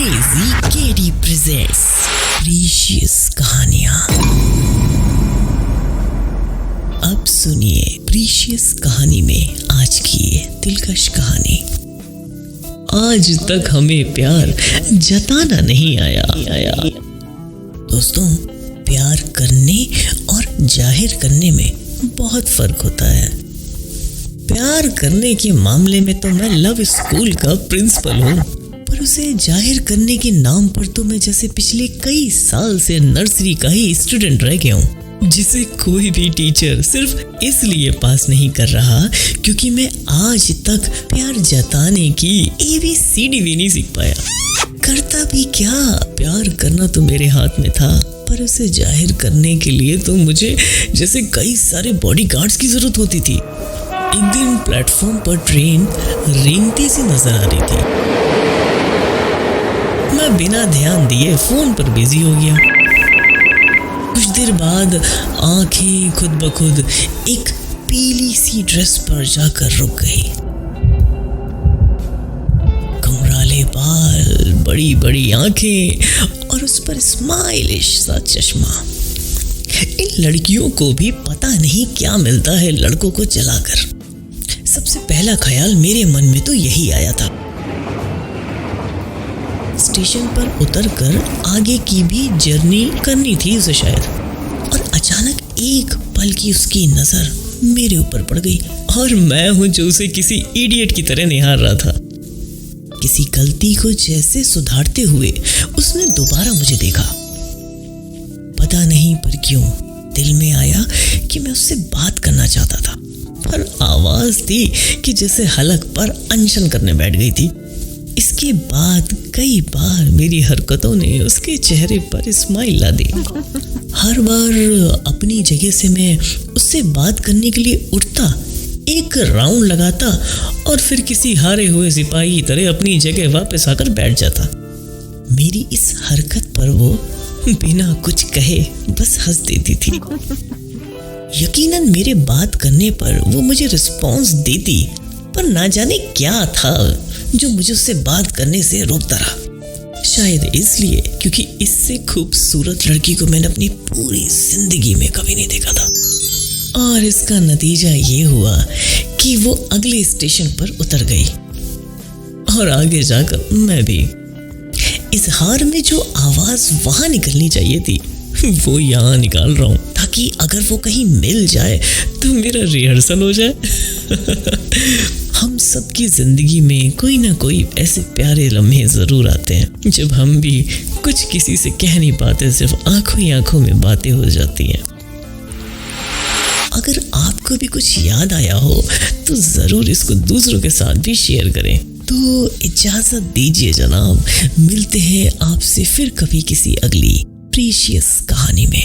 Crazy KD presents precious कहानियां। अब सुनिए प्रीशियस कहानी में आज की ये दिलकश कहानी। आज तक हमें प्यार जताना नहीं आया। दोस्तों, प्यार करने और जाहिर करने में बहुत फर्क होता है। प्यार करने के मामले में तो मैं लव स्कूल का प्रिंसिपल हूँ, पर उसे जाहिर करने के नाम पर तो मैं जैसे पिछले कई साल से नर्सरी का ही स्टूडेंट रह गया हूँ, जिसे कोई भी टीचर सिर्फ इसलिए पास नहीं कर रहा क्योंकि मैं आज तक प्यार जताने की ABCD भी नहीं सीख पाया। करता भी क्या, प्यार करना तो मेरे हाथ में था, पर उसे जाहिर करने के लिए तो मुझे जैसे कई सारे बॉडीगार्ड्स की जरूरत होती थी। एक दिन प्लेटफॉर्म पर ट्रेन रेंगती सी नजर आ रही थी। मैं बिना ध्यान दिए फोन पर बिजी हो गया। कुछ देर बाद आंखें खुद ब खुद एक पीली सी ड्रेस पर जाकर रुक गई। घुंघराले बाल, बड़ी बड़ी आंखें और उस पर स्माइलिश सा चश्मा। इन लड़कियों को भी पता नहीं क्या मिलता है लड़कों को जलाकर। सबसे पहला ख्याल मेरे मन में तो यही आया था। स्टेशन पर उतरकर आगे की भी जर्नी करनी थी उसे शायद, और अचानक एक पल की उसकी नजर मेरे ऊपर पड़ गई और मैं हूं जो उसे किसी इडियट की तरह निहार रहा था। किसी गलती को जैसे सुधारते हुए उसने दोबारा मुझे देखा। पता नहीं पर क्यों दिल में आया कि मैं उससे बात करना चाहता था, पर आवाज थी कि जैसे हलक पर अनशन करने बैठ गई थी। इसके बाद कई बार मेरी हरकतों ने उसके चेहरे पर स्माइल ला दी। हर बार अपनी जगह से मैं उससे बात करने के लिए उठता, एक राउंड लगाता और फिर किसी हारे हुए सिपाही की तरह अपनी जगह वापस आकर बैठ जाता। मेरी इस हरकत पर वो बिना कुछ कहे बस हंस देती थी। यकीनन मेरे बात करने पर वो मुझे रिस्पॉन्स देती, पर ना जाने क्या था जो मुझे उससे बात करने से रोकता रहा। शायद इसलिए क्योंकि इससे खूबसूरत लड़की को मैंने अपनी पूरी जिंदगी में कभी नहीं देखा था। और इसका नतीजा ये हुआ कि वो अगले स्टेशन पर उतर गई और आगे जाकर मैं भी। इस हार में जो आवाज वहां निकलनी चाहिए थी वो यहाँ निकाल रहा हूँ, ताकि अगर वो कहीं मिल जाए तो मेरा रिहर्सल हो जाए। हम सबकी जिंदगी में कोई ना कोई ऐसे प्यारे लम्हे जरूर आते हैं जब हम भी कुछ किसी से कह नहीं पाते, सिर्फ आंखों ही आंखों में बातें हो जाती हैं। अगर आपको भी कुछ याद आया हो तो जरूर इसको दूसरों के साथ भी शेयर करें। तो इजाजत दीजिए जनाब, मिलते हैं आपसे फिर कभी किसी अगली प्रीशियस कहानी में।